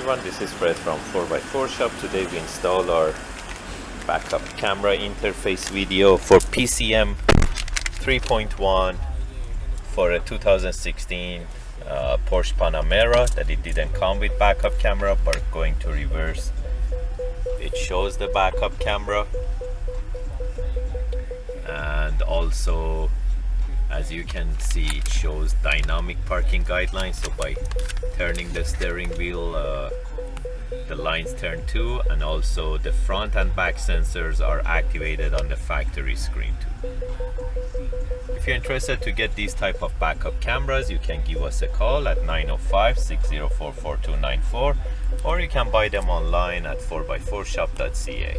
everyone, this is Fred from 4x4 Shop. Today we install our backup camera interface video for PCM 3.1 for a 2016 Porsche Panamera that it didn't come with backup camera, but going to reverse, it shows the backup camera. And also, as you can see, it shows dynamic parking guidelines. So by turning the steering wheel, the lines turn too, and also the front and back sensors are activated on the factory screen too. If you're interested to get these type of backup cameras, you can give us a call at 905-604-4294, or you can buy them online at 4x4shop.ca.